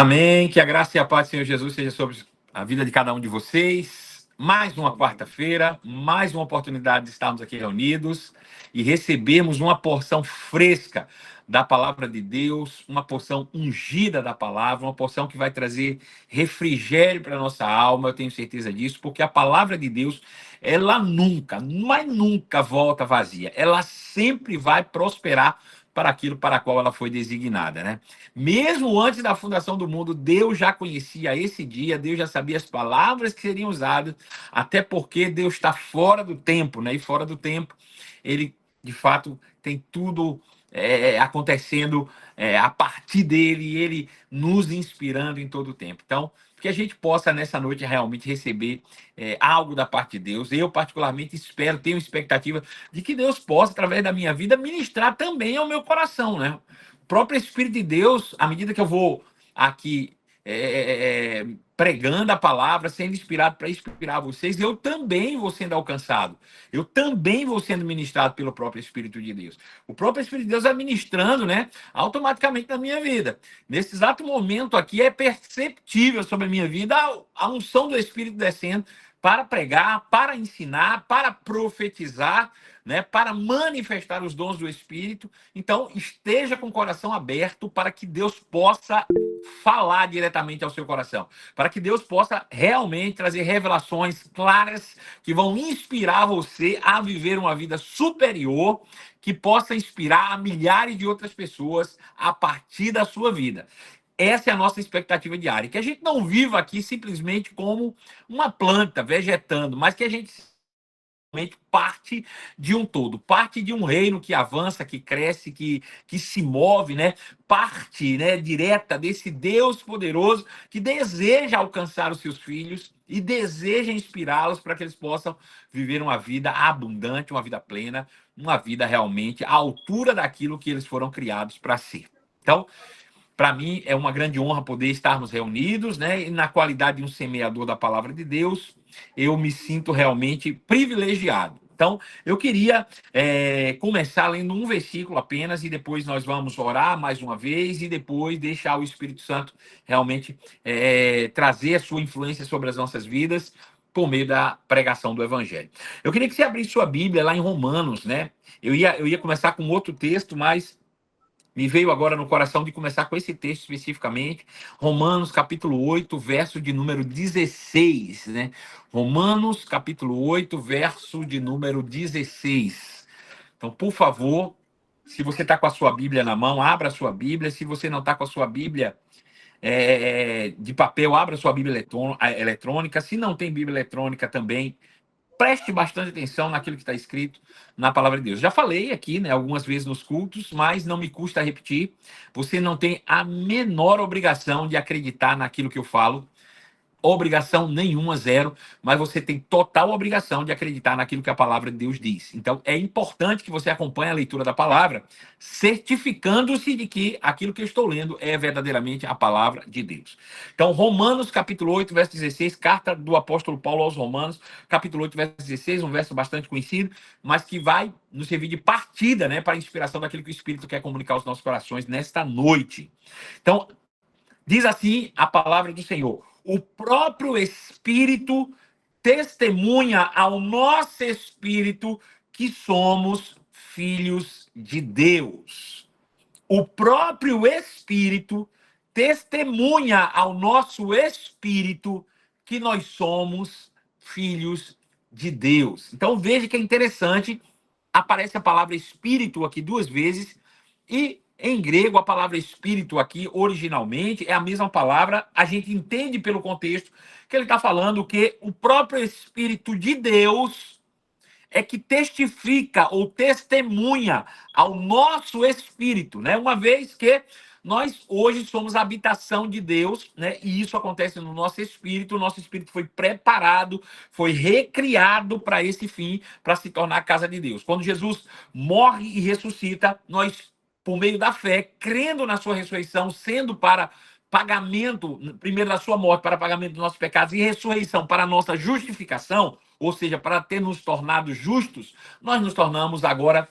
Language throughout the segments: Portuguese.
Amém. Que a graça e a paz do Senhor Jesus seja sobre a vida de cada um de vocês. Mais uma quarta-feira, mais uma oportunidade de estarmos aqui reunidos e recebermos uma porção fresca da palavra de Deus, uma porção ungida da palavra, uma porção que vai trazer refrigério para a nossa alma, eu tenho certeza disso, porque a palavra de Deus, ela nunca, mas nunca volta vazia. Ela sempre vai prosperar para aquilo para qual ela foi designada, né? Mesmo antes da fundação do mundo, Deus já conhecia esse dia, Deus já sabia as palavras que seriam usadas, até porque Deus está fora do tempo, né? E fora do tempo, ele, de fato, tem tudo acontecendo a partir dele, e ele nos inspirando em todo o tempo. Então, que a gente possa, nessa noite, realmente receber algo da parte de Deus. Eu, particularmente, espero, tenho expectativa de que Deus possa, através da minha vida, ministrar também ao meu coração, né? O próprio Espírito de Deus, à medida que eu vou aqui pregando a palavra, sendo inspirado para inspirar vocês, eu também vou sendo alcançado. Eu também vou sendo ministrado pelo próprio Espírito de Deus. O próprio Espírito de Deus vai ministrando, né, automaticamente na minha vida. Nesse exato momento aqui é perceptível sobre a minha vida a unção do Espírito descendo para pregar, para ensinar, para profetizar, né, para manifestar os dons do Espírito. Então, esteja com o coração aberto para que Deus possa falar diretamente ao seu coração, para que Deus possa realmente trazer revelações claras que vão inspirar você a viver uma vida superior, que possa inspirar a milhares de outras pessoas a partir da sua vida. Essa é a nossa expectativa diária, que a gente não viva aqui simplesmente como uma planta vegetando, mas que a gente parte de um todo, parte de um reino que avança, que cresce, que se move, né? Parte, né, direta desse Deus poderoso que deseja alcançar os seus filhos e deseja inspirá-los para que eles possam viver uma vida abundante, uma vida plena, uma vida realmente à altura daquilo que eles foram criados para ser. Então, para mim, é uma grande honra poder estarmos reunidos, né? E na qualidade de um semeador da palavra de Deus, eu me sinto realmente privilegiado. Então, eu queria começar lendo um versículo apenas, e depois nós vamos orar mais uma vez, e depois deixar o Espírito Santo realmente trazer a sua influência sobre as nossas vidas, por meio da pregação do Evangelho. Eu queria que você abrisse sua Bíblia lá em Romanos, né? Eu ia começar com outro texto, mas me veio agora no coração de começar com esse texto especificamente, Romanos capítulo 8, verso de número 16, né? Romanos capítulo 8, verso de número 16. Então, por favor, se você está com a sua Bíblia na mão, abra a sua Bíblia. Se você não está com a sua Bíblia de papel, abra a sua Bíblia eletrônica. Se não tem Bíblia eletrônica também, preste bastante atenção naquilo que está escrito na palavra de Deus. Já falei aqui, né, algumas vezes nos cultos, mas não me custa repetir. Você não tem a menor obrigação de acreditar naquilo que eu falo. Obrigação nenhuma, zero, mas você tem total obrigação de acreditar naquilo que a palavra de Deus diz. Então, é importante que você acompanhe a leitura da palavra, certificando-se de que aquilo que eu estou lendo é verdadeiramente a palavra de Deus. Então, Romanos, capítulo 8, verso 16, carta do apóstolo Paulo aos Romanos, capítulo 8, verso 16, um verso bastante conhecido, mas que vai nos servir de partida, né, para a inspiração daquilo que o Espírito quer comunicar aos nossos corações nesta noite. Então, diz assim a palavra do Senhor: o próprio Espírito testemunha ao nosso espírito que somos filhos de Deus. O próprio Espírito testemunha ao nosso espírito que nós somos filhos de Deus. Então veja que é interessante, aparece a palavra espírito aqui duas vezes, e em grego a palavra espírito aqui originalmente é a mesma palavra. A gente entende pelo contexto que ele está falando que o próprio Espírito de Deus é que testifica ou testemunha ao nosso espírito, né? Uma vez que nós hoje somos a habitação de Deus, né? E isso acontece no nosso espírito. O nosso espírito foi preparado, foi recriado para esse fim, para se tornar a casa de Deus. Quando Jesus morre e ressuscita, nós, por meio da fé, crendo na sua ressurreição, sendo para pagamento, primeiro da sua morte, para pagamento dos nossos pecados, e ressurreição para a nossa justificação, ou seja, para ter nos tornado justos, nós nos tornamos agora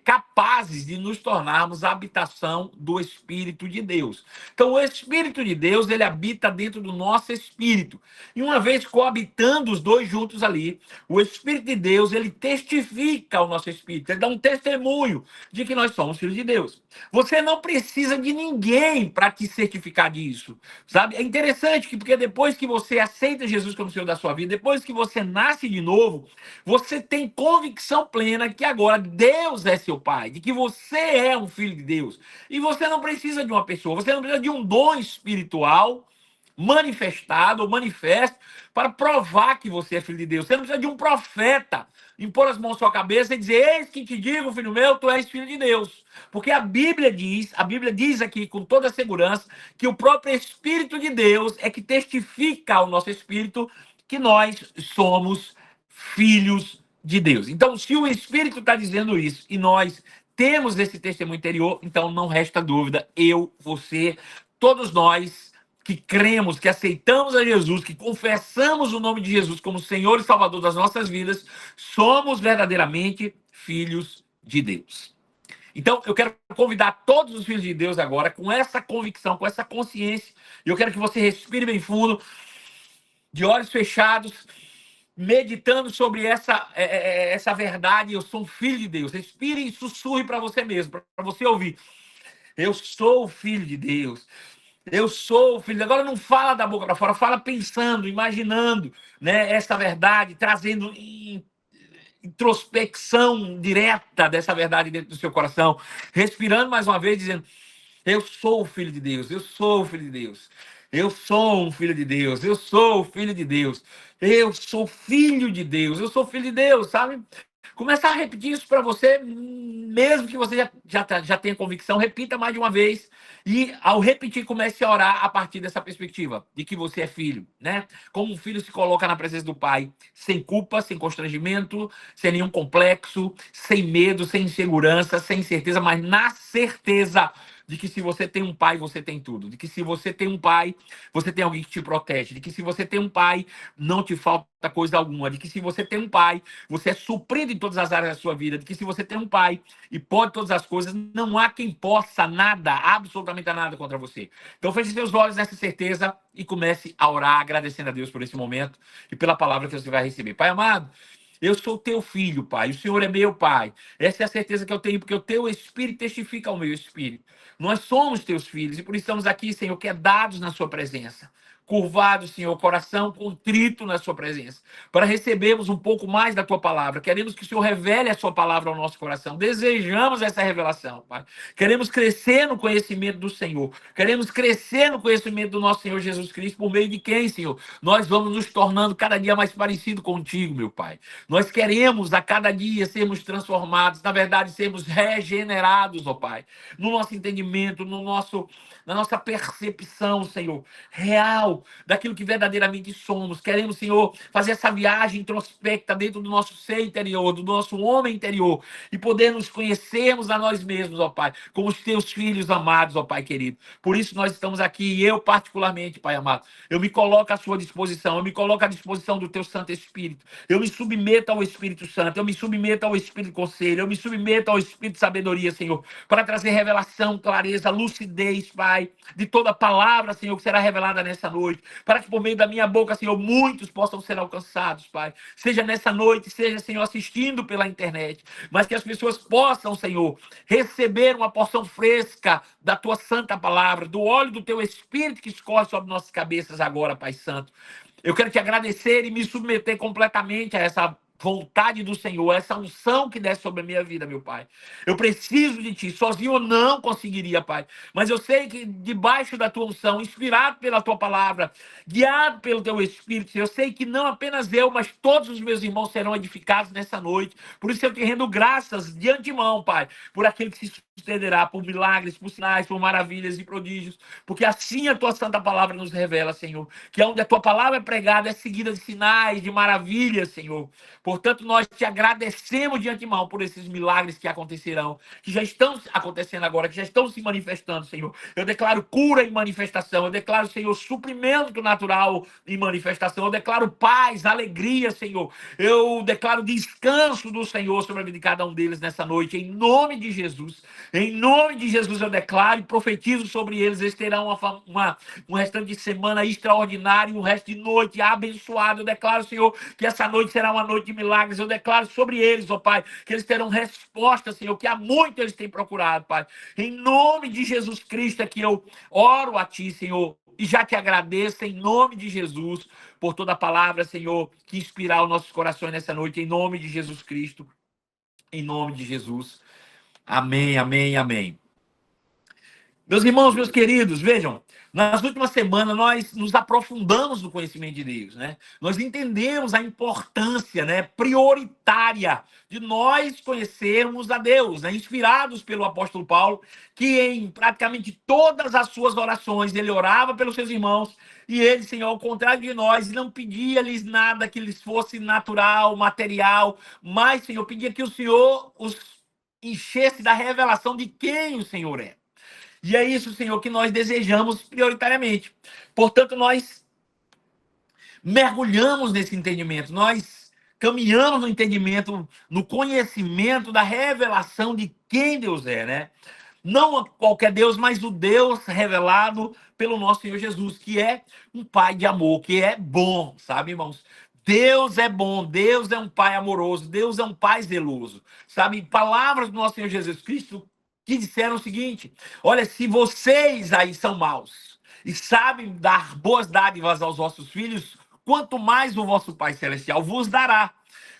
capazes de nos tornarmos a habitação do Espírito de Deus. Então, o Espírito de Deus, ele habita dentro do nosso espírito. E uma vez coabitando os dois juntos ali, o Espírito de Deus, ele testifica ao nosso espírito, ele dá um testemunho de que nós somos filhos de Deus. Você não precisa de ninguém para te certificar disso, sabe? É interessante que, porque depois que você aceita Jesus como Senhor da sua vida, depois que você nasce de novo, você tem convicção plena que agora Deus é seu Pai, de que você é um filho de Deus. E você não precisa de uma pessoa, você não precisa de um dom espiritual manifestado ou manifesto para provar que você é filho de Deus. Você não precisa de um profeta impor as mãos na sua cabeça e dizer: eis que te digo, filho meu, tu és filho de Deus. Porque a Bíblia diz aqui com toda segurança que o próprio Espírito de Deus é que testifica ao nosso espírito que nós somos filhos de Deus. Então, se o Espírito está dizendo isso e nós temos esse testemunho interior, então não resta dúvida, eu, você, todos nós que cremos, que aceitamos a Jesus, que confessamos o nome de Jesus como Senhor e Salvador das nossas vidas, somos verdadeiramente filhos de Deus. Então, eu quero convidar todos os filhos de Deus agora, com essa convicção, com essa consciência, e eu quero que você respire bem fundo, de olhos fechados, meditando sobre essa verdade. Eu sou um filho de Deus. Respire e sussurre para você mesmo, para você ouvir. Eu sou o filho de Deus. Eu sou o filho. Agora não fala da boca para fora, fala pensando, imaginando, né, essa verdade, trazendo introspecção direta dessa verdade dentro do seu coração, respirando mais uma vez, dizendo: eu sou o filho de Deus, eu sou o filho de Deus. Eu sou um filho de Deus, eu sou o filho de Deus. Eu sou filho de Deus, eu sou filho de Deus, sabe? Começar a repetir isso para você, mesmo que você já tenha convicção, repita mais de uma vez. E ao repetir, comece a orar a partir dessa perspectiva, de que você é filho, né? Como um filho se coloca na presença do pai, sem culpa, sem constrangimento, sem nenhum complexo, sem medo, sem insegurança, sem incerteza, mas na certeza de que se você tem um pai, você tem tudo. De que se você tem um pai, você tem alguém que te protege. De que se você tem um pai, não te falta coisa alguma. De que se você tem um pai, você é suprido em todas as áreas da sua vida. De que se você tem um pai e pode todas as coisas, não há quem possa nada, absolutamente nada contra você. Então feche seus olhos nessa certeza e comece a orar, agradecendo a Deus por esse momento e pela palavra que você vai receber. Pai amado, eu sou teu filho, Pai. O Senhor é meu Pai. Essa é a certeza que eu tenho, porque o teu Espírito testifica ao meu Espírito. Nós somos teus filhos e por isso estamos aqui, Senhor, quedados na sua presença. Curvados, Senhor, coração contrito na sua presença, para recebermos um pouco mais da tua palavra. Queremos que o Senhor revele a sua palavra ao nosso coração. Desejamos essa revelação, Pai. Queremos crescer no conhecimento do Senhor. Queremos crescer no conhecimento do nosso Senhor Jesus Cristo, por meio de quem, Senhor? Nós vamos nos tornando cada dia mais parecido contigo, meu Pai. Nós queremos a cada dia sermos transformados, na verdade, sermos regenerados, ó Pai, no nosso entendimento, na nossa percepção, Senhor, real daquilo que verdadeiramente somos. Queremos, Senhor, fazer essa viagem introspecta dentro do nosso ser interior, do nosso homem interior, e poder nos conhecermos a nós mesmos, ó Pai, como os teus filhos amados, ó Pai querido. Por isso nós estamos aqui, e eu particularmente, Pai amado, eu me coloco à sua disposição, eu me coloco à disposição do teu Santo Espírito, eu me submeto ao Espírito Santo, eu me submeto ao Espírito de Conselho, eu me submeto ao Espírito de Sabedoria, Senhor, para trazer revelação, clareza, lucidez, Pai, de toda palavra, Senhor, que será revelada nessa noite, para que por meio da minha boca, Senhor, muitos possam ser alcançados, Pai, seja nessa noite, seja, Senhor, assistindo pela internet, mas que as pessoas possam, Senhor, receber uma porção fresca da tua santa palavra, do óleo do teu Espírito que escorre sobre nossas cabeças agora, Pai Santo. Eu quero te agradecer e me submeter completamente a essa vontade do Senhor, essa unção que desce sobre a minha vida, meu Pai. Eu preciso de Ti, sozinho eu não conseguiria, Pai. Mas eu sei que debaixo da Tua unção, inspirado pela Tua palavra, guiado pelo Teu Espírito, eu sei que não apenas eu, mas todos os meus irmãos serão edificados nessa noite. Por isso eu te rendo graças de antemão, Pai, por aquele que se sucederá, por milagres, por sinais, por maravilhas e prodígios, porque assim a Tua santa palavra nos revela, Senhor, que onde a Tua palavra é pregada é seguida de sinais, de maravilhas, Senhor. Portanto, nós te agradecemos de antemão por esses milagres que acontecerão, que já estão acontecendo agora, que já estão se manifestando, Senhor. Eu declaro cura em manifestação, eu declaro, Senhor, suprimento natural em manifestação, eu declaro paz, alegria, Senhor. Eu declaro descanso do Senhor sobre a vida de cada um deles nessa noite, em nome de Jesus. Em nome de Jesus eu declaro e profetizo sobre eles. Eles terão um restante de semana extraordinário, um resto de noite abençoado. Eu declaro, Senhor, que essa noite será uma noite de milagres. Eu declaro sobre eles, ó Pai, que eles terão resposta, Senhor, que há muito eles têm procurado, Pai. Em nome de Jesus Cristo é que eu oro a Ti, Senhor, e já te agradeço em nome de Jesus por toda a palavra, Senhor, que inspirar os nossos corações nessa noite, em nome de Jesus Cristo, em nome de Jesus. Amém, amém, amém. Meus irmãos, meus queridos, vejam, nas últimas semanas nós nos aprofundamos no conhecimento de Deus, né? Nós entendemos a importância, né, prioritária de nós conhecermos a Deus, né? Inspirados pelo apóstolo Paulo, que em praticamente todas as suas orações ele orava pelos seus irmãos e ele, Senhor, ao contrário de nós, não pedia-lhes nada que lhes fosse natural, material, mas, Senhor, pedia que o Senhor os enchesse da revelação de quem o Senhor é. E é isso, Senhor, que nós desejamos prioritariamente. Portanto, nós mergulhamos nesse entendimento, nós caminhamos no entendimento, no conhecimento da revelação de quem Deus é, né? Não qualquer Deus, mas o Deus revelado pelo nosso Senhor Jesus, que é um Pai de amor, que é bom, sabe, irmãos? Deus é bom, Deus é um Pai amoroso, Deus é um Pai zeloso, sabe? Palavras do nosso Senhor Jesus Cristo que disseram o seguinte: olha, se vocês aí são maus e sabem dar boas dádivas aos vossos filhos, quanto mais o vosso Pai Celestial vos dará.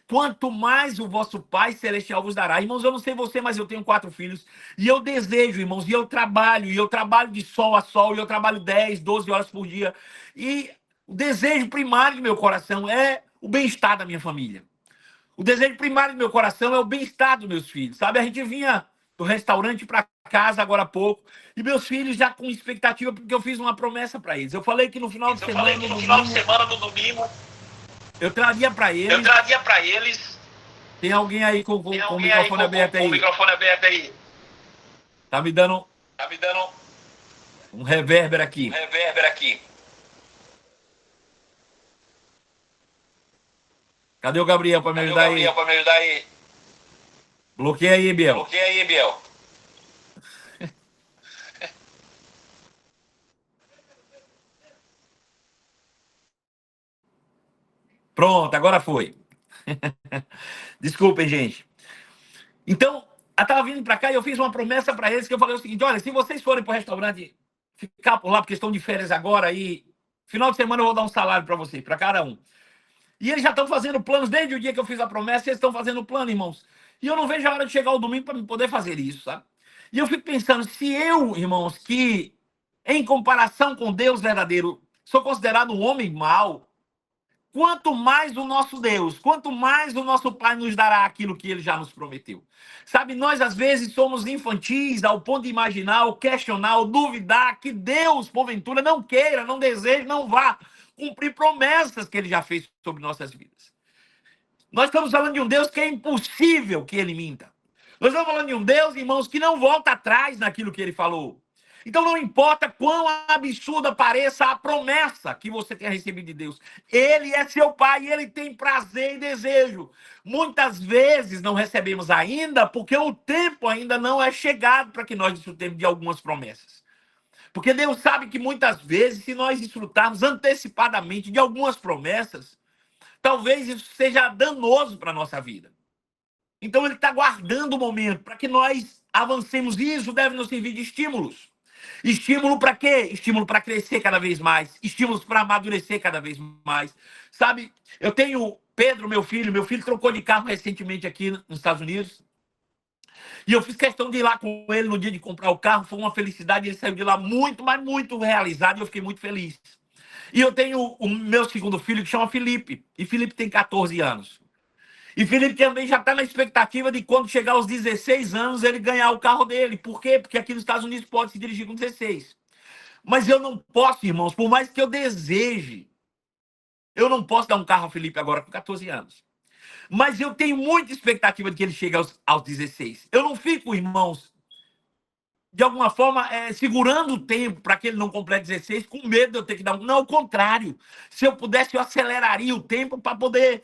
Quanto mais o vosso Pai Celestial vos dará. Irmãos, eu não sei você, mas eu tenho 4 filhos. E eu desejo, irmãos, e eu trabalho de sol a sol, e eu trabalho 10, 12 horas por dia. E o desejo primário do meu coração é o bem-estar da minha família. O desejo primário do meu coração é o bem-estar dos meus filhos, sabe? A gente vinha do restaurante para casa agora há pouco, e meus filhos já com expectativa, porque eu fiz uma promessa para eles. Eu falei que no final de semana, no domingo, eu traria para eles. Tem alguém aí com o microfone aberto aí? Com o microfone aberto aí. Tá me dando um revérbero aqui. Cadê o Gabriel para me ajudar aí? Bloqueia aí, Biel. Pronto, agora foi. Desculpem, gente. Então, eu estava vindo para cá e eu fiz uma promessa para eles, que eu falei o seguinte: olha, se vocês forem para o restaurante ficar por lá, porque estão de férias agora, e final de semana eu vou dar um salário para vocês, para cada um. E eles já estão fazendo planos, desde o dia que eu fiz a promessa, eles estão fazendo plano, irmãos. E eu não vejo a hora de chegar o domingo para poder fazer isso, sabe? E eu fico pensando, se eu, irmãos, que em comparação com Deus verdadeiro, sou considerado um homem mau, quanto mais o nosso Deus, quanto mais o nosso Pai nos dará aquilo que ele já nos prometeu. Sabe, nós às vezes somos infantis ao ponto de imaginar, ou questionar, ou duvidar que Deus, porventura, não queira, não deseje, não vá cumprir promessas que ele já fez sobre nossas vidas. Nós estamos falando de um Deus que é impossível que ele minta. Nós estamos falando de um Deus, irmãos, que não volta atrás naquilo que ele falou. Então não importa quão absurda pareça a promessa que você tenha recebido de Deus. Ele é seu Pai e ele tem prazer e desejo. Muitas vezes não recebemos ainda porque o tempo ainda não é chegado para que nós desfrutemos de algumas promessas. Porque Deus sabe que muitas vezes, se nós desfrutarmos antecipadamente de algumas promessas, talvez isso seja danoso para a nossa vida. Então ele está guardando o momento para que nós avancemos. E isso deve nos servir de estímulos. Estímulo para quê? Estímulo para crescer cada vez mais. Estímulos para amadurecer cada vez mais. Sabe, eu tenho Pedro, meu filho trocou de carro recentemente aqui nos Estados Unidos. E eu fiz questão de ir lá com ele no dia de comprar o carro. Foi uma felicidade. Ele saiu de lá muito, mas muito realizado. E eu fiquei muito feliz. E eu tenho o meu segundo filho, que chama Felipe. E Felipe tem 14 anos. E Felipe também já está na expectativa de quando chegar aos 16 anos ele ganhar o carro dele. Por quê? Porque aqui nos Estados Unidos pode se dirigir com 16. Mas eu não posso, irmãos, por mais que eu deseje, eu não posso dar um carro a Felipe agora com 14 anos. Mas eu tenho muita expectativa de que ele chegue aos 16. Eu não fico, irmãos, de alguma forma, segurando o tempo para que ele não complete 16, com medo de eu ter que dar um. Não, ao contrário. Se eu pudesse, eu aceleraria o tempo para poder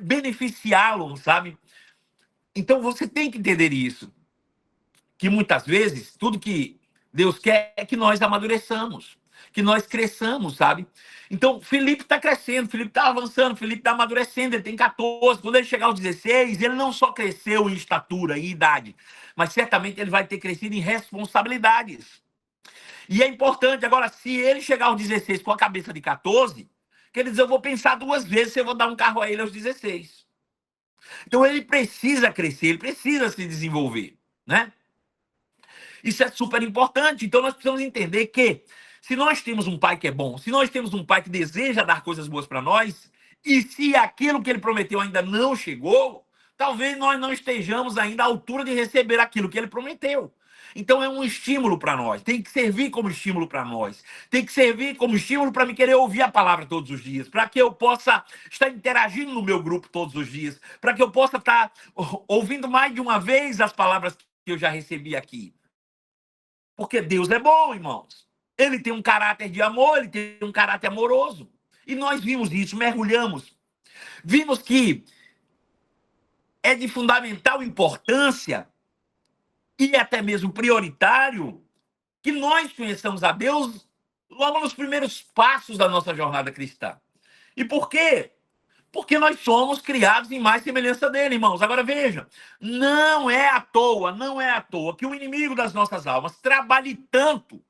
beneficiá-lo, sabe? Então você tem que entender isso. Que muitas vezes, tudo que Deus quer é que nós amadureçamos, que nós cresçamos, sabe? Então, Felipe está crescendo, Felipe está avançando, Felipe está amadurecendo, ele tem 14. Quando ele chegar aos 16, ele não só cresceu em estatura e idade, mas certamente ele vai ter crescido em responsabilidades. E é importante, agora, se ele chegar aos 16 com a cabeça de 14, quer dizer, eu vou pensar duas vezes se eu vou dar um carro a ele aos 16. Então, ele precisa crescer, ele precisa se desenvolver, né? Isso é super importante. Então, nós precisamos entender que se nós temos um pai que é bom, se nós temos um pai que deseja dar coisas boas para nós, e se aquilo que ele prometeu ainda não chegou, talvez nós não estejamos ainda à altura de receber aquilo que ele prometeu. Então é um estímulo para nós, tem que servir como estímulo para nós, tem que servir como estímulo para me querer ouvir a palavra todos os dias, para que eu possa estar interagindo no meu grupo todos os dias, para que eu possa estar ouvindo mais de uma vez as palavras que eu já recebi aqui. Porque Deus é bom, irmãos. Ele tem um caráter de amor, ele tem um caráter amoroso. E nós vimos isso, mergulhamos. Vimos que é de fundamental importância e até mesmo prioritário que nós conheçamos a Deus logo nos primeiros passos da nossa jornada cristã. E por quê? Porque nós somos criados em mais semelhança dele, irmãos. Agora veja, não é à toa que o inimigo das nossas almas trabalhe tanto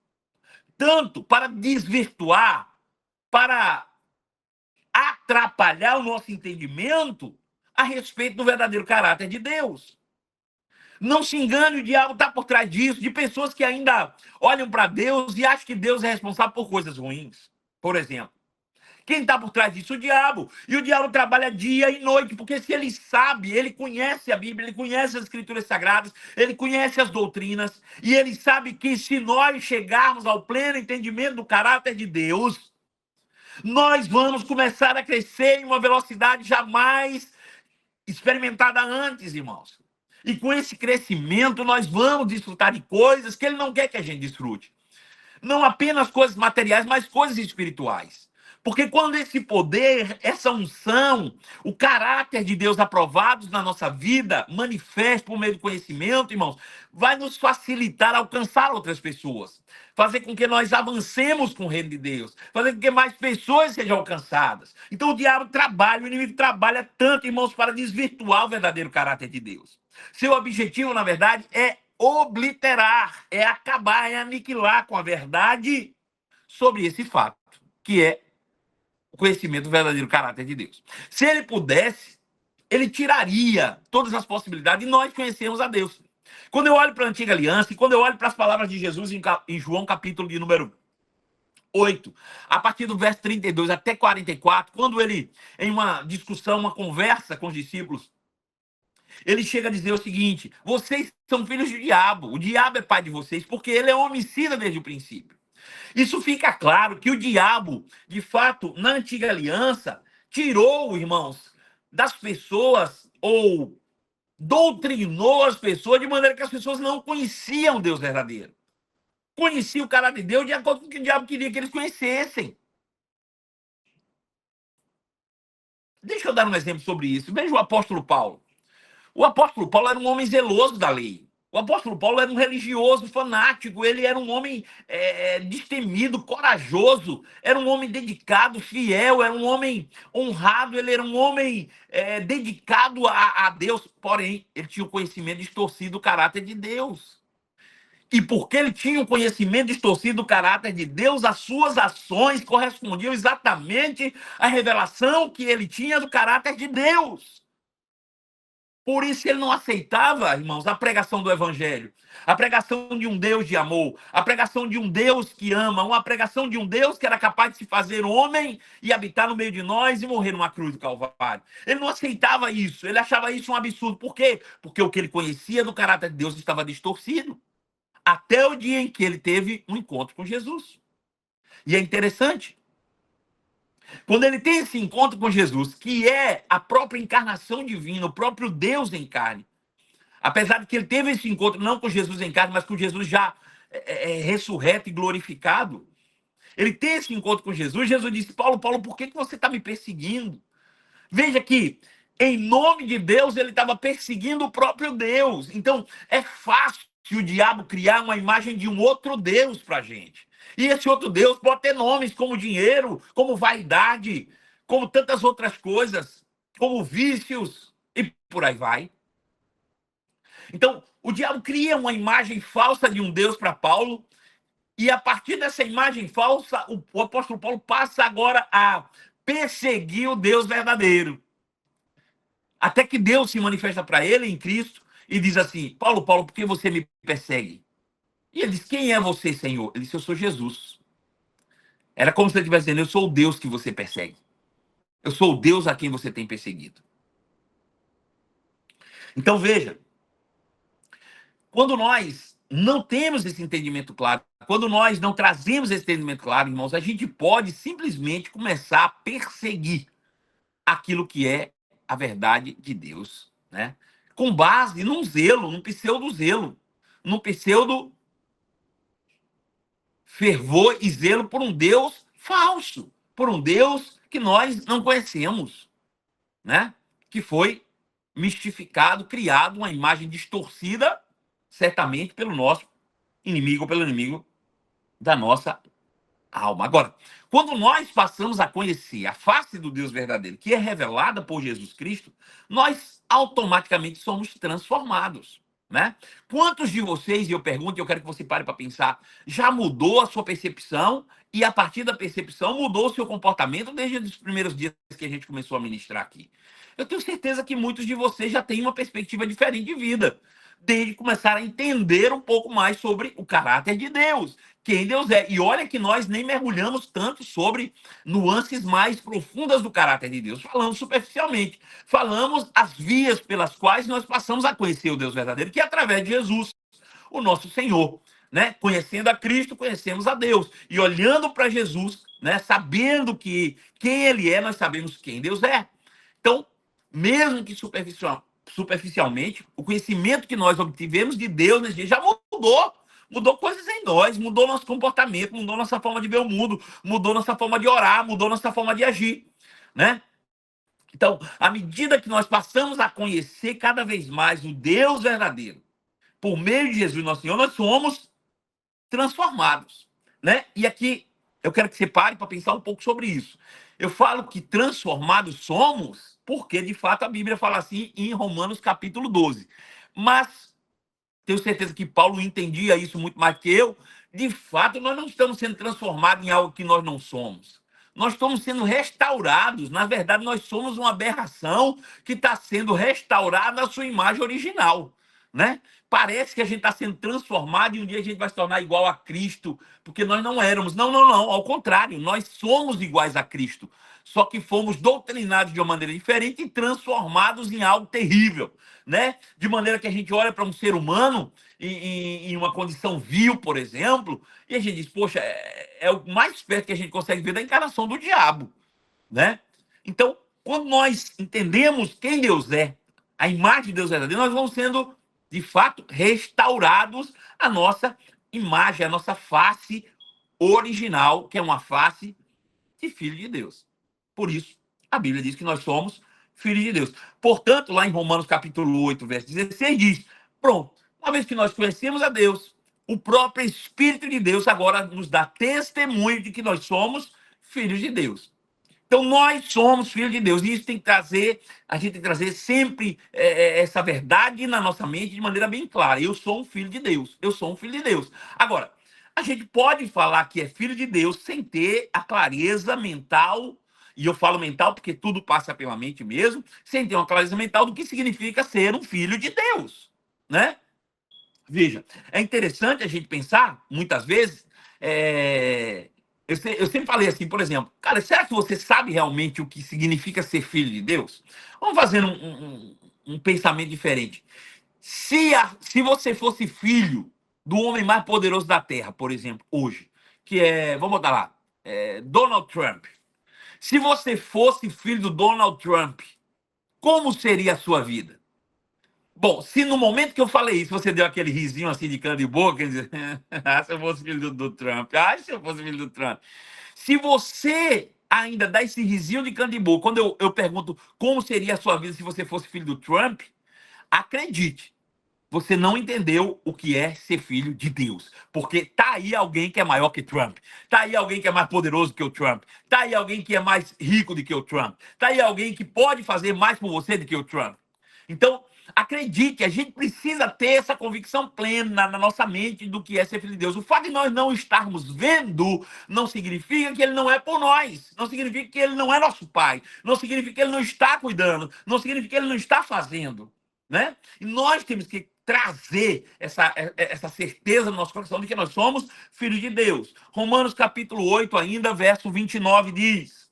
para desvirtuar, para atrapalhar o nosso entendimento a respeito do verdadeiro caráter de Deus. Não se engane, o diabo está por trás disso, de pessoas que ainda olham para Deus e acham que Deus é responsável por coisas ruins, por exemplo. Quem está por trás disso? O diabo. E o diabo trabalha dia e noite, porque se ele sabe, ele conhece a Bíblia, ele conhece as Escrituras Sagradas, ele conhece as doutrinas, e ele sabe que se nós chegarmos ao pleno entendimento do caráter de Deus, nós vamos começar a crescer em uma velocidade jamais experimentada antes, irmãos. E com esse crescimento, nós vamos desfrutar de coisas que ele não quer que a gente desfrute. Não apenas coisas materiais, mas coisas espirituais. Porque quando esse poder, essa unção, o caráter de Deus aprovados na nossa vida, manifesta por meio do conhecimento, irmãos, vai nos facilitar alcançar outras pessoas. Fazer com que nós avancemos com o reino de Deus. Fazer com que mais pessoas sejam alcançadas. Então o diabo trabalha, o inimigo trabalha tanto, irmãos, para desvirtuar o verdadeiro caráter de Deus. Seu objetivo, na verdade, é obliterar, é acabar, é aniquilar com a verdade sobre esse fato, que é o conhecimento do verdadeiro caráter de Deus. Se ele pudesse, ele tiraria todas as possibilidades e nós conhecemos a Deus. Quando eu olho para a antiga aliança e quando eu olho para as palavras de Jesus em João capítulo de número 8, a partir do verso 32 até 44, quando ele, em uma discussão, uma conversa com os discípulos, ele chega a dizer o seguinte: vocês são filhos do diabo, o diabo é pai de vocês, porque ele é homicida desde o princípio. Isso fica claro que o diabo, de fato, na antiga aliança, tirou, irmãos, das pessoas ou doutrinou as pessoas de maneira que as pessoas não conheciam Deus verdadeiro. Conheciam o caráter de Deus de acordo com o que o diabo queria que eles conhecessem. Deixa eu dar um exemplo sobre isso. Veja o apóstolo Paulo. O apóstolo Paulo era um homem zeloso da lei. O apóstolo Paulo era um religioso fanático, ele era um homem destemido, corajoso, era um homem dedicado, fiel, era um homem honrado, ele era um homem dedicado a Deus, porém, ele tinha o conhecimento distorcido do caráter de Deus. E porque ele tinha um conhecimento distorcido do caráter de Deus, as suas ações correspondiam exatamente à revelação que ele tinha do caráter de Deus. Por isso ele não aceitava, irmãos, a pregação do evangelho, a pregação de um Deus de amor, a pregação de um Deus que ama, uma pregação de um Deus que era capaz de se fazer homem e habitar no meio de nós e morrer numa cruz do Calvário. Ele não aceitava isso, ele achava isso um absurdo. Por quê? Porque o que ele conhecia do caráter de Deus estava distorcido. Até o dia em que ele teve um encontro com Jesus. E é interessante Quando ele tem esse encontro com Jesus, que é a própria encarnação divina, o próprio Deus em carne, apesar de que ele teve esse encontro não com Jesus em carne, mas com Jesus já ressurreto e glorificado, ele tem esse encontro com Jesus. Jesus disse: Paulo, Paulo, por que você está me perseguindo? Veja que, em nome de Deus, ele estava perseguindo o próprio Deus. Então, é fácil o diabo criar uma imagem de um outro Deus para a gente. E esse outro Deus pode ter nomes como dinheiro, como vaidade, como tantas outras coisas, como vícios, e por aí vai. Então, o diabo cria uma imagem falsa de um Deus para Paulo, e a partir dessa imagem falsa, o apóstolo Paulo passa agora a perseguir o Deus verdadeiro. Até que Deus se manifesta para ele em Cristo e diz assim: Paulo, Paulo, por que você me persegue? E ele diz: quem é você, Senhor? Ele disse: eu sou Jesus. Era como se ele estivesse dizendo: eu sou o Deus que você persegue. Eu sou o Deus a quem você tem perseguido. Então veja, quando nós não temos esse entendimento claro, quando nós não trazemos esse entendimento claro, irmãos, a gente pode simplesmente começar a perseguir aquilo que é a verdade de Deus, né? Com base num zelo, num pseudo-zelo, num pseudo fervor e zelo por um Deus falso, por um Deus que nós não conhecemos, né? Que foi mistificado, criado uma imagem distorcida, certamente pelo nosso inimigo, pelo inimigo da nossa alma. Agora, quando nós passamos a conhecer a face do Deus verdadeiro, que é revelada por Jesus Cristo, nós automaticamente somos transformados, né? Quantos de vocês, e eu pergunto, e eu quero que você pare para pensar, já mudou a sua percepção e a partir da percepção mudou o seu comportamento desde os primeiros dias que a gente começou a ministrar aqui? Eu tenho certeza que muitos de vocês já têm uma perspectiva diferente de vida, desde começar a entender um pouco mais sobre o caráter de Deus, quem Deus é. E olha que nós nem mergulhamos tanto sobre nuances mais profundas do caráter de Deus. Falamos superficialmente. Falamos as vias pelas quais nós passamos a conhecer o Deus verdadeiro, que é através de Jesus, o nosso Senhor. Né? Conhecendo a Cristo, conhecemos a Deus. E olhando para Jesus, né? Sabendo que quem Ele é, nós sabemos quem Deus é. Então, mesmo que superficialmente, o conhecimento que nós obtivemos de Deus nesse dia já mudou. Mudou coisas em nós, mudou nosso comportamento, mudou nossa forma de ver o mundo, mudou nossa forma de orar, mudou nossa forma de agir, né? Então, à medida que nós passamos a conhecer cada vez mais o Deus verdadeiro, por meio de Jesus, nosso Senhor, nós somos transformados, né? E aqui eu quero que você pare para pensar um pouco sobre isso. Eu falo que transformados somos porque, de fato, a Bíblia fala assim em Romanos capítulo 12. Mas tenho certeza que Paulo entendia isso muito mais que eu. De fato, nós não estamos sendo transformados em algo que nós não somos. Nós estamos sendo restaurados. Na verdade, nós somos uma aberração que está sendo restaurada à sua imagem original, né? Parece que a gente está sendo transformado e um dia a gente vai se tornar igual a Cristo, porque nós não éramos. Não, não, não. Ao contrário, nós somos iguais a Cristo. Só que fomos doutrinados de uma maneira diferente e transformados em algo terrível, né? De maneira que a gente olha para um ser humano em uma condição vil, por exemplo, e a gente diz: poxa, é o mais perto que a gente consegue ver da encarnação do diabo, né? Então, quando nós entendemos quem Deus é, a imagem de Deus verdadeiro, nós vamos sendo, de fato, restaurados a nossa imagem, a nossa face original, que é uma face de filho de Deus. Por isso, a Bíblia diz que nós somos filhos de Deus. Portanto, lá em Romanos capítulo 8, verso 16, diz: pronto, uma vez que nós conhecemos a Deus, o próprio Espírito de Deus agora nos dá testemunho de que nós somos filhos de Deus. Então, nós somos filhos de Deus. E isso tem que trazer, a gente tem que trazer sempre essa verdade na nossa mente de maneira bem clara. Eu sou um filho de Deus. Eu sou um filho de Deus. Agora, a gente pode falar que é filho de Deus sem ter a clareza mental, e eu falo mental porque tudo passa pela mente mesmo, sem ter uma clareza mental do que significa ser um filho de Deus, né? Veja, é interessante a gente pensar, muitas vezes, eu sempre falei assim, por exemplo, cara, será que você sabe realmente o que significa ser filho de Deus? Vamos fazer um pensamento diferente. Se você fosse filho do homem mais poderoso da Terra, por exemplo, hoje, que é, vamos botar lá, Donald Trump, Se você fosse filho do Donald Trump, como seria a sua vida? Bom, se no momento que eu falei isso, você deu aquele risinho assim de canto de boca, quer dizer, ah, se eu fosse filho do Trump, ah, se eu fosse filho do Trump. Se você ainda dá esse risinho de canto de boca, quando eu pergunto como seria a sua vida se você fosse filho do Trump, acredite, você não entendeu o que é ser filho de Deus. Porque tá aí alguém que é maior que Trump. Tá aí alguém que é mais poderoso que o Trump. Tá aí alguém que é mais rico do que o Trump. Tá aí alguém que pode fazer mais por você do que o Trump. Então, acredite, a gente precisa ter essa convicção plena na nossa mente do que é ser filho de Deus. O fato de nós não estarmos vendo não significa que ele não é por nós. Não significa que ele não é nosso pai. Não significa que ele não está cuidando. Não significa que ele não está fazendo. Né? E nós temos que trazer essa certeza no nosso coração de que nós somos filhos de Deus. Romanos capítulo 8, ainda, verso 29 diz: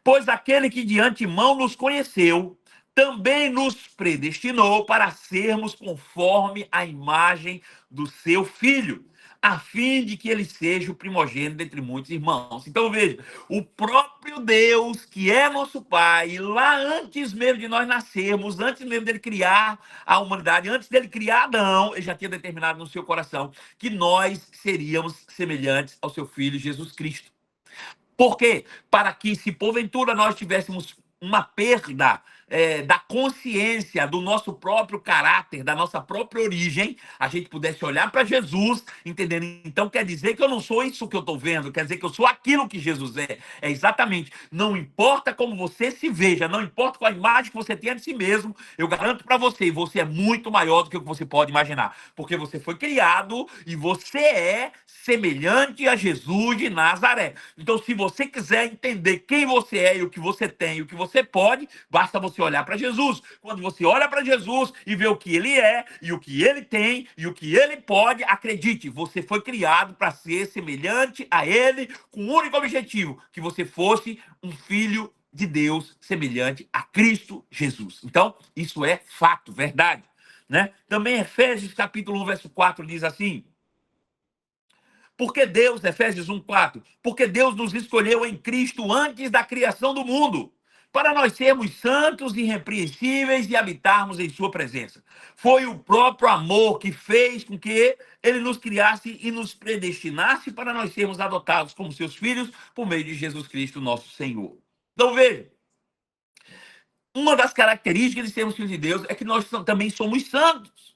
pois aquele que de antemão nos conheceu, também nos predestinou para sermos conforme a imagem do seu Filho, a fim de que ele seja o primogênito entre muitos irmãos. Então, veja, o próprio Deus, que é nosso Pai, lá antes mesmo de nós nascermos, antes mesmo dele criar a humanidade, antes dele criar Adão, ele já tinha determinado no seu coração que nós seríamos semelhantes ao seu Filho Jesus Cristo. Por quê? Para que, se porventura nós tivéssemos uma perda da consciência do nosso próprio caráter, da nossa própria origem, a gente pudesse olhar para Jesus, entendendo, então quer dizer que eu não sou isso que eu estou vendo, quer dizer que eu sou aquilo que Jesus é. É exatamente, não importa como você se veja, não importa qual a imagem que você tenha de si mesmo, eu garanto para você, você é muito maior do que o que você pode imaginar, porque você foi criado e você é semelhante a Jesus de Nazaré. Então, se você quiser entender quem você é e o que você tem e o que você pode, basta você olhar para Jesus. Quando você olha para Jesus e vê o que ele é e o que ele tem e o que ele pode, acredite, você foi criado para ser semelhante a ele com o único objetivo, que você fosse um filho de Deus semelhante a Cristo Jesus. Então, isso é fato, verdade. Né? Também Efésios capítulo 1, verso 4 diz assim: porque Deus, Efésios 1:4, porque Deus nos escolheu em Cristo antes da criação do mundo, para nós sermos santos e irrepreensíveis e habitarmos em sua presença. Foi o próprio amor que fez com que ele nos criasse e nos predestinasse para nós sermos adotados como seus filhos por meio de Jesus Cristo, nosso Senhor. Então veja, uma das características de sermos filhos de Deus é que nós também somos santos,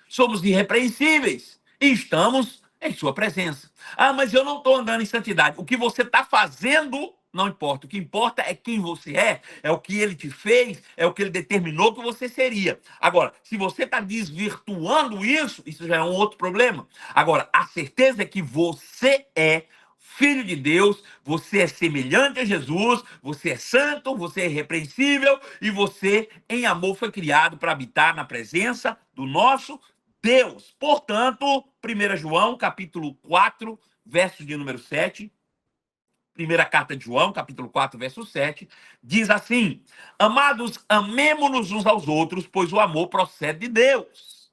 somos irrepreensíveis e estamos em sua presença. Ah, mas eu não estou andando em santidade. O que você está fazendo não importa. O que importa é quem você é o que ele te fez, é o que ele determinou que você seria. Agora, se você está desvirtuando isso, isso já é um outro problema. Agora, a certeza é que você é filho de Deus, você é semelhante a Jesus, você é santo, você é irrepreensível e você, em amor, foi criado para habitar na presença do nosso Deus. Portanto, 1 João, capítulo 4, verso de número 7, primeira carta de João, capítulo 4, verso 7, diz assim: amados, amemo-nos uns aos outros, pois o amor procede de Deus.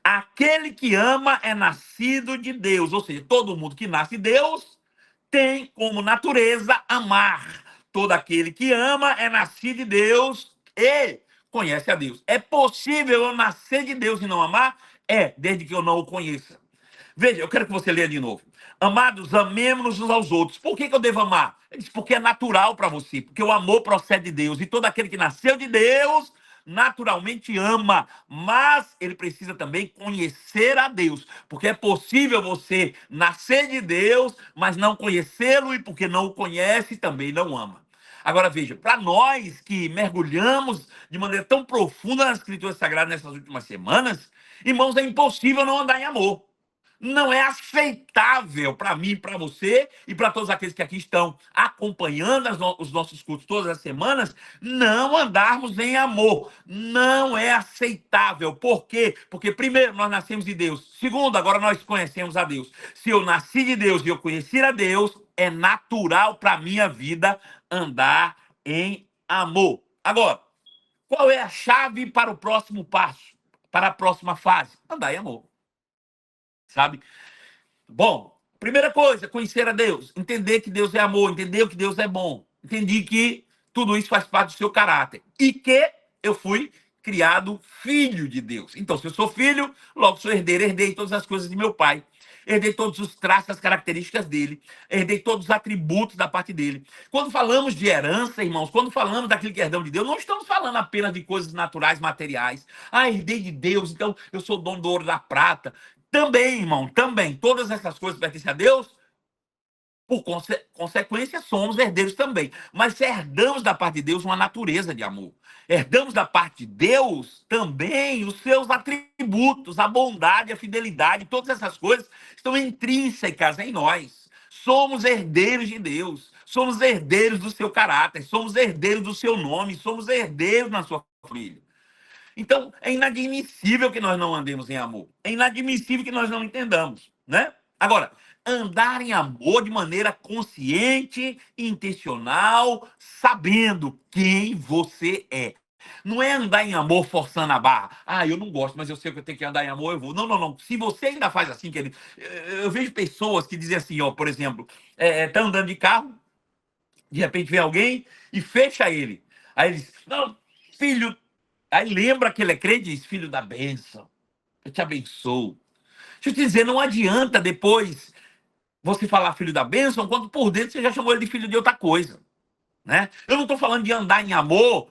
Aquele que ama é nascido de Deus, ou seja, todo mundo que nasce de Deus tem como natureza amar. Todo aquele que ama é nascido de Deus e conhece a Deus. É possível eu nascer de Deus e não amar? É, desde que eu não o conheça. Veja, eu quero que você leia de novo. Amados, amemos-nos uns aos outros. Por que eu devo amar? Ele diz, porque é natural para você, porque o amor procede de Deus. E todo aquele que nasceu de Deus naturalmente ama, mas ele precisa também conhecer a Deus, porque é possível você nascer de Deus, mas não conhecê-lo, e porque não o conhece, também não ama. Agora veja, para nós que mergulhamos de maneira tão profunda nas Escrituras Sagradas nessas últimas semanas, irmãos, é impossível não andar em amor. Não é aceitável para mim, para você e para todos aqueles que aqui estão acompanhando os nossos cultos todas as semanas, não andarmos em amor. Não é aceitável. Por quê? Porque, primeiro, nós nascemos de Deus. Segundo, agora nós conhecemos a Deus. Se eu nasci de Deus e eu conhecer a Deus, é natural para a minha vida andar em amor. Agora, qual é a chave para o próximo passo? Para a próxima fase? Andar em amor. Sabe? Bom, primeira coisa, conhecer a Deus, entender que Deus é amor, entender que Deus é bom. entendi que tudo isso faz parte do seu caráter e que eu fui criado filho de Deus. Então, se eu sou filho, logo sou herdeiro, herdei todas as coisas de meu pai, herdei todos os traços, as características dele, herdei todos os atributos da parte dele. Quando falamos de herança, irmãos, quando falamos daquilo que herdamos de Deus, não estamos falando apenas de coisas naturais, materiais. Ah, herdei de Deus, então eu sou dono do ouro e da prata. Também, irmão, também. Todas essas coisas pertencem a Deus. Por consequência, somos herdeiros também. Mas herdamos da parte de Deus uma natureza de amor. Herdamos da parte de Deus também os seus atributos, a bondade, a fidelidade, todas essas coisas estão intrínsecas em nós. Somos herdeiros de Deus, somos herdeiros do seu caráter, somos herdeiros do seu nome, somos herdeiros na sua família. Então, é inadmissível que nós não andemos em amor. É inadmissível que nós não entendamos, né? Agora, andar em amor de maneira consciente, intencional, sabendo quem você é. Não é andar em amor forçando a barra. Ah, eu não gosto, mas eu sei que eu tenho que andar em amor, eu vou. Não, não, não. Se você ainda faz assim, querido, eu vejo pessoas que dizem assim, ó, por exemplo, tá andando de carro, de repente vem alguém e fecha ele. Aí ele diz, não, filho. Aí lembra que ele é crente e diz, filho da bênção, eu te abençoo. Deixa eu te dizer, não adianta depois você falar filho da bênção, quando por dentro você já chamou ele de filho de outra coisa, né? Eu não estou falando de andar em amor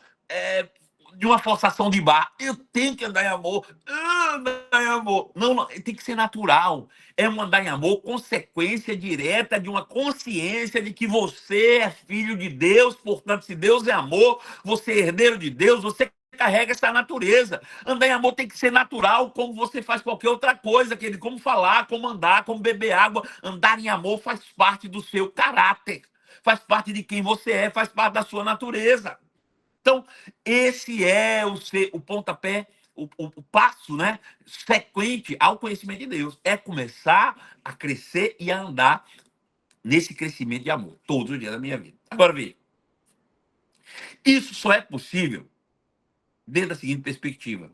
de uma forçação de barra. Eu tenho que andar em amor. Andar em amor. Não, não, tem que ser natural. É um andar em amor consequência direta de uma consciência de que você é filho de Deus, portanto, se Deus é amor, você é herdeiro de Deus, você carrega essa natureza. Andar em amor tem que ser natural, como você faz qualquer outra coisa, querido. Como falar, como andar, como beber água. Andar em amor faz parte do seu caráter, faz parte de quem você é, faz parte da sua natureza. Então, esse é o pontapé, o passo, né, sequente ao conhecimento de Deus. É começar a crescer e a andar nesse crescimento de amor, todos os dias da minha vida. Agora, veja, isso só é possível dentro da seguinte perspectiva.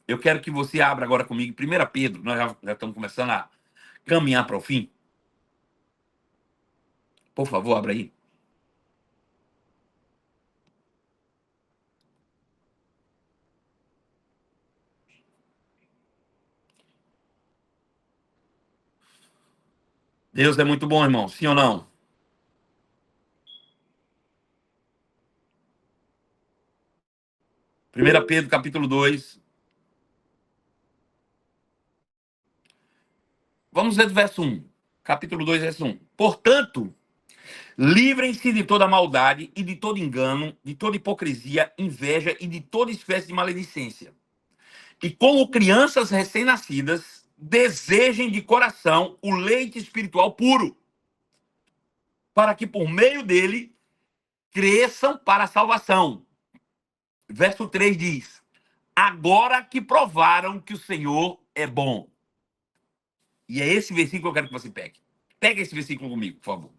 Eu quero que você abra agora comigo 1 Pedro, nós já estamos começando a caminhar para o fim. Por favor, abra aí. Deus é muito bom, irmão, sim ou não? 1 Pedro, capítulo 2. Vamos ver do verso 1. Capítulo 2, verso 1. Portanto, livrem-se de toda maldade e de todo engano, de toda hipocrisia, inveja e de toda espécie de maledicência. E como crianças recém-nascidas, desejem de coração o leite espiritual puro, para que por meio dele cresçam para a salvação. Verso 3 diz: agora que provaram que o Senhor é bom. E é esse versículo que eu quero que você pegue. Pega esse versículo comigo, por favor.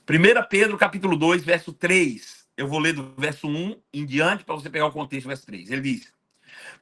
1 Pedro, capítulo 2, verso 3. Eu vou ler do verso 1 em diante para você pegar o contexto, verso 3. Ele diz: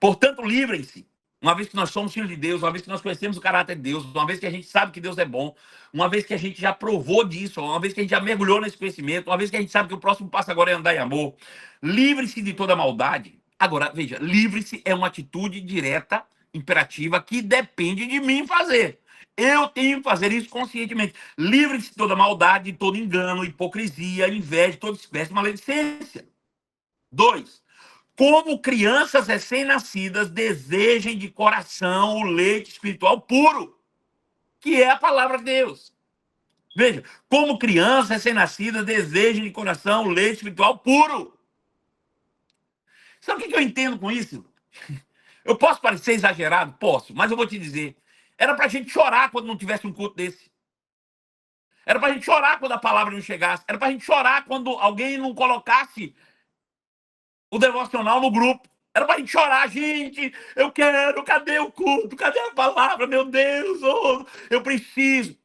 portanto, livrem-se, uma vez que nós somos filhos de Deus, uma vez que nós conhecemos o caráter de Deus, uma vez que a gente sabe que Deus é bom, uma vez que a gente já provou disso, uma vez que a gente já mergulhou nesse conhecimento, uma vez que a gente sabe que o próximo passo agora é andar em amor. Livre-se de toda maldade. Agora, veja, livre-se é uma atitude direta, imperativa, que depende de mim fazer. Eu tenho que fazer isso conscientemente. Livre-se de toda maldade, de todo engano, hipocrisia, inveja, toda espécie de maledicência. 2. Como crianças recém-nascidas, desejem de coração o leite espiritual puro, que é a palavra de Deus. Veja, como crianças recém-nascidas, desejem de coração o leite espiritual puro. Sabe o que eu entendo com isso? Eu posso parecer exagerado? Posso, mas eu vou te dizer. Era pra gente chorar quando não tivesse um culto desse. Era pra gente chorar quando a palavra não chegasse. Era pra gente chorar quando alguém não colocasse o devocional no grupo. Era pra gente chorar, gente, eu quero, cadê o culto? Cadê a palavra? Meu Deus, oh, eu preciso.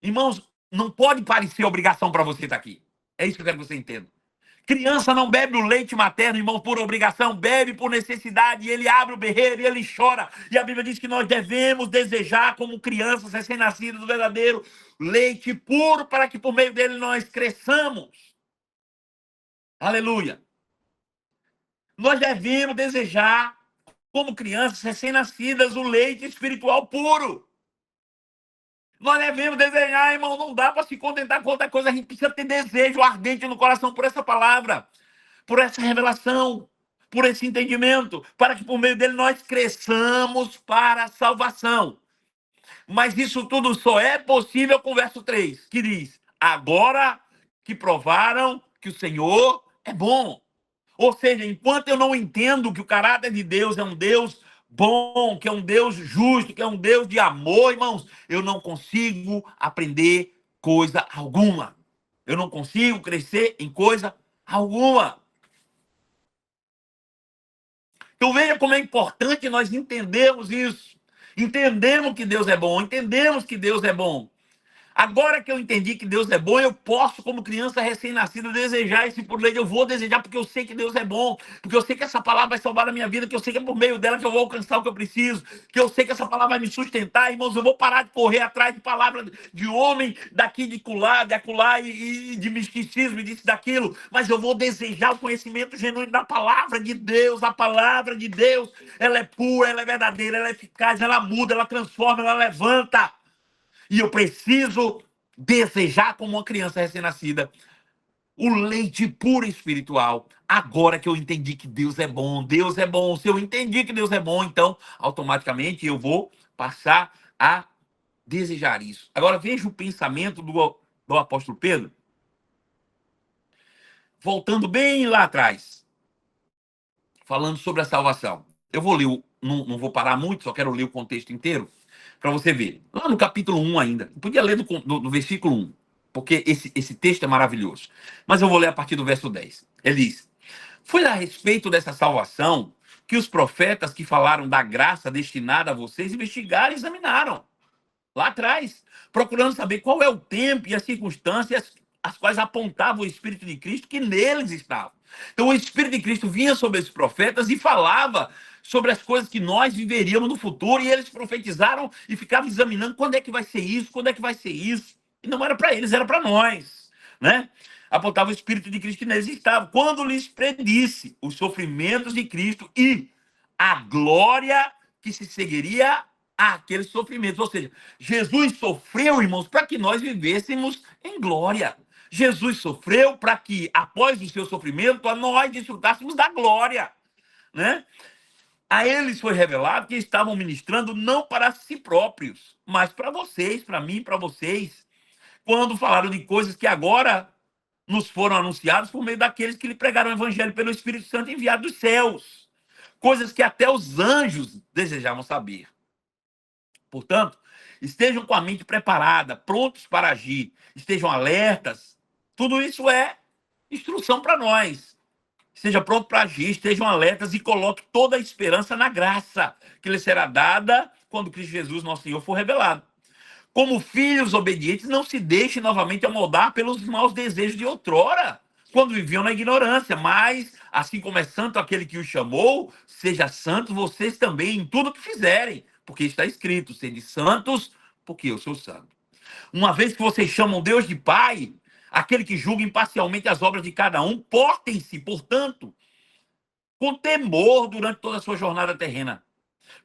Irmãos, não pode parecer obrigação para você estar aqui. É isso que eu quero que você entenda. Criança não bebe o leite materno, irmão, por obrigação, bebe por necessidade, e ele abre o berreiro e ele chora. E a Bíblia diz que nós devemos desejar, como crianças recém-nascidas, o verdadeiro leite puro, para que por meio dele nós cresçamos. Aleluia. Nós devemos desejar, como crianças recém-nascidas, o leite espiritual puro. Nós devemos desejar, irmão, não dá para se contentar com outra coisa, a gente precisa ter desejo ardente no coração por essa palavra, por essa revelação, por esse entendimento, para que por meio dele nós cresçamos para a salvação. Mas isso tudo só é possível com o verso 3, que diz: agora que provaram que o Senhor é bom. Ou seja, enquanto eu não entendo que o caráter de Deus é um Deus bom, que é um Deus justo, que é um Deus de amor, irmãos, eu não consigo aprender coisa alguma. Eu não consigo crescer em coisa alguma. Então veja como é importante nós entendermos isso. Entendemos que Deus é bom, entendemos que Deus é bom. Agora que eu entendi que Deus é bom, eu posso, como criança recém-nascida, desejar esse por lei. Eu vou desejar porque eu sei que Deus é bom, porque eu sei que essa palavra vai salvar a minha vida, que eu sei que é por meio dela que eu vou alcançar o que eu preciso, que eu sei que essa palavra vai me sustentar. Irmãos, eu vou parar de correr atrás de palavras de homem, daqui de acolá, e de misticismo e disso, daquilo, mas eu vou desejar o conhecimento genuíno da palavra de Deus. A palavra de Deus, ela é pura, ela é verdadeira, ela é eficaz, ela muda, ela transforma, ela levanta. E eu preciso desejar, como uma criança recém-nascida, o leite puro espiritual. Agora que eu entendi que Deus é bom, Deus é bom. Se eu entendi que Deus é bom, então, automaticamente, eu vou passar a desejar isso. Agora, veja o pensamento do apóstolo Pedro, voltando bem lá atrás, falando sobre a salvação. Eu vou ler, não vou parar muito, só quero ler o contexto inteiro, para você ver. Lá no capítulo 1 ainda. Eu podia ler do versículo 1, porque esse texto é maravilhoso. Mas eu vou ler a partir do verso 10. Ele diz: foi a respeito dessa salvação que os profetas que falaram da graça destinada a vocês investigaram e examinaram lá atrás, procurando saber qual é o tempo e as circunstâncias as quais apontava o Espírito de Cristo que neles estava. Então, o Espírito de Cristo vinha sobre esses profetas e falava sobre as coisas que nós viveríamos no futuro, e eles profetizaram e ficavam examinando quando é que vai ser isso, quando é que vai ser isso. E não era para eles, era para nós, né? Apontava o Espírito de Cristo que neles estava. Quando lhes predisse os sofrimentos de Cristo e a glória que se seguiria àqueles sofrimentos. Ou seja, Jesus sofreu, irmãos, para que nós vivêssemos em glória. Jesus sofreu para que, após o seu sofrimento, nós desfrutássemos da glória, né? A eles foi revelado que estavam ministrando não para si próprios, mas para vocês, para mim, para vocês, quando falaram de coisas que agora nos foram anunciadas por meio daqueles que lhe pregaram o evangelho pelo Espírito Santo enviado dos céus, coisas que até os anjos desejavam saber. Portanto, estejam com a mente preparada, prontos para agir, estejam alertas. Tudo isso é instrução para nós. Esteja pronto para agir, estejam alertas e coloque toda a esperança na graça que lhe será dada quando Cristo Jesus, nosso Senhor, for revelado. Como filhos obedientes, não se deixem novamente amoldar pelos maus desejos de outrora, quando viviam na ignorância. Mas, assim como é santo aquele que os chamou, seja santos vocês também em tudo que fizerem, porque está escrito: sede santos, porque eu sou santo. Uma vez que vocês chamam Deus de Pai, aquele que julga imparcialmente as obras de cada um, portem-se, portanto, com temor durante toda a sua jornada terrena.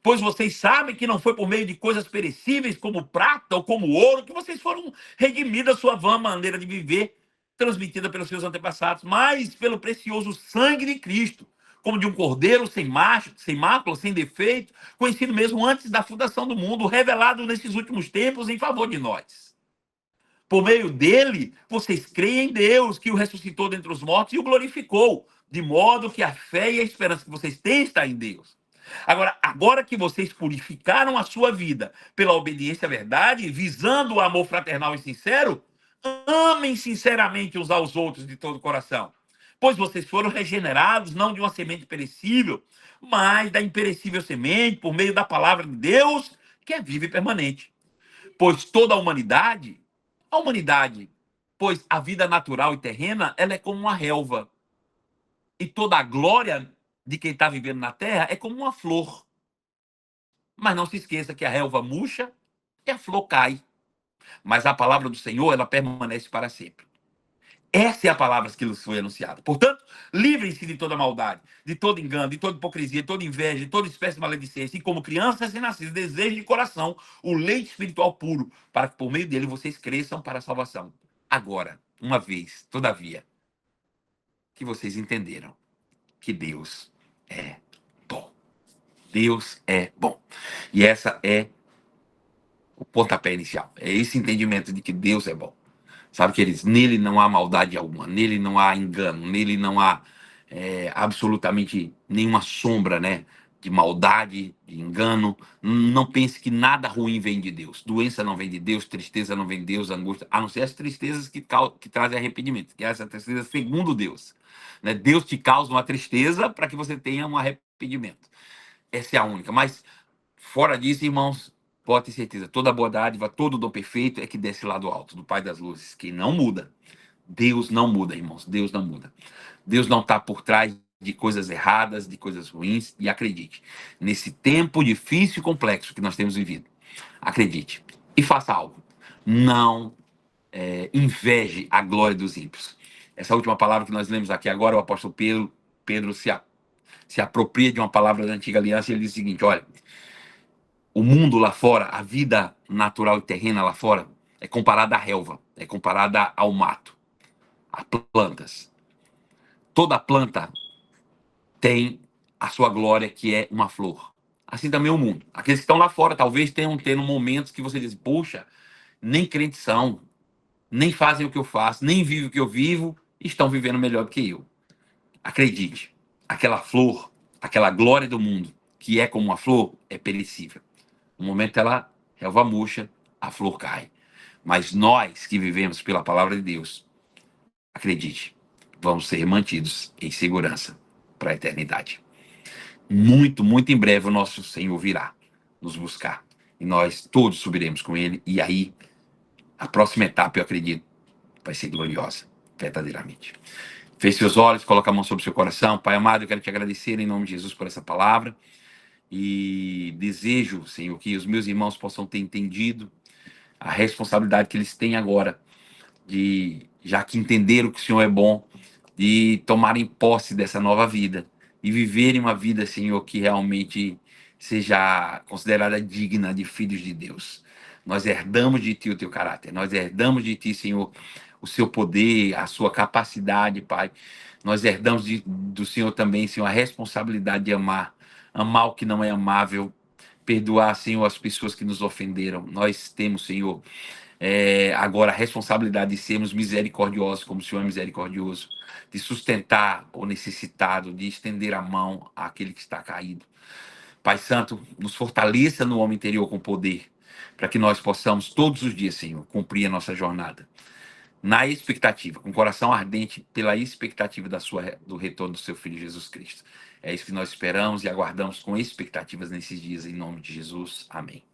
Pois vocês sabem que não foi por meio de coisas perecíveis, como prata ou como ouro, que vocês foram redimidos da sua vã maneira de viver, transmitida pelos seus antepassados, mas pelo precioso sangue de Cristo, como de um cordeiro sem macho, sem mácula, sem defeito, conhecido mesmo antes da fundação do mundo, revelado nesses últimos tempos em favor de nós. Por meio dele, vocês creem em Deus, que o ressuscitou dentre os mortos e o glorificou, de modo que a fé e a esperança que vocês têm está em Deus. Agora que vocês purificaram a sua vida pela obediência à verdade, visando o amor fraternal e sincero, amem sinceramente uns aos outros de todo o coração. Pois vocês foram regenerados não de uma semente perecível, mas da imperecível semente, por meio da palavra de Deus, que é viva e permanente. Pois toda a humanidade, pois a vida natural e terrena, ela é como uma relva. E toda a glória de quem está vivendo na terra é como uma flor. Mas não se esqueça que a relva murcha e a flor cai. Mas a palavra do Senhor, ela permanece para sempre. Essa é a palavra que lhes foi anunciada. Portanto, livrem-se de toda maldade, de todo engano, de toda hipocrisia, de toda inveja, de toda espécie de maledicência. E como crianças recém-nascidas, desejem de coração o leite espiritual puro, para que por meio dele vocês cresçam para a salvação. Agora, uma vez, todavia, que vocês entenderam que Deus é bom. Deus é bom. E essa é o pontapé inicial. É esse entendimento de que Deus é bom. Sabe, queridos? Nele não há maldade alguma, nele não há engano, nele não há absolutamente nenhuma sombra, né? De maldade, de engano. Não pense que nada ruim vem de Deus. Doença não vem de Deus, tristeza não vem de Deus, angústia, a não ser as tristezas que trazem arrependimento, que é essa tristeza segundo Deus. Né? Deus te causa uma tristeza para que você tenha um arrependimento. Essa é a única. Mas, fora disso, irmãos, pode ter certeza, toda boa dádiva, todo dom perfeito é que desce lá do alto, do Pai das Luzes, que não muda. Deus não muda, irmãos. Deus não muda. Deus não está por trás de coisas erradas, de coisas ruins. E acredite, nesse tempo difícil e complexo que nós temos vivido, acredite e faça algo. Não inveje a glória dos ímpios. Essa última palavra que nós lemos aqui agora, o apóstolo Pedro se apropria de uma palavra da antiga aliança e ele diz o seguinte: olha, o mundo lá fora, a vida natural e terrena lá fora, é comparada à relva, é comparada ao mato, a plantas. Toda planta tem a sua glória, que é uma flor. Assim também o mundo. Aqueles que estão lá fora talvez tenham tendo momentos que você diz: poxa, nem crentes são, nem fazem o que eu faço, nem vivem o que eu vivo, estão vivendo melhor do que eu. Acredite, aquela flor, aquela glória do mundo, que é como uma flor, é perecível. No momento ela relva murcha, a flor cai. Mas nós que vivemos pela palavra de Deus, acredite, vamos ser mantidos em segurança para a eternidade. Muito, muito em breve o nosso Senhor virá nos buscar. E nós todos subiremos com ele. E aí, a próxima etapa, eu acredito, vai ser gloriosa, verdadeiramente. Feche seus olhos, coloca a mão sobre o seu coração. Pai amado, eu quero te agradecer em nome de Jesus por essa palavra. E desejo, Senhor, que os meus irmãos possam ter entendido a responsabilidade que eles têm agora, de, já que entenderam que o Senhor é bom, de tomarem posse dessa nova vida e viverem uma vida, Senhor, que realmente seja considerada digna de filhos de Deus. Nós herdamos de Ti o Teu caráter, nós herdamos de Ti, Senhor, o Seu poder, a Sua capacidade, Pai. Nós herdamos do Senhor também, Senhor, a responsabilidade de amar, amar o que não é amável, perdoar, Senhor, as pessoas que nos ofenderam. Nós temos, Senhor, agora a responsabilidade de sermos misericordiosos, como o Senhor é misericordioso, de sustentar o necessitado, de estender a mão àquele que está caído. Pai Santo, nos fortaleça no homem interior com poder, para que nós possamos todos os dias, Senhor, cumprir a nossa jornada. Na expectativa, com o coração ardente pela expectativa do retorno do seu Filho Jesus Cristo. É isso que nós esperamos e aguardamos com expectativas nesses dias, em nome de Jesus. Amém.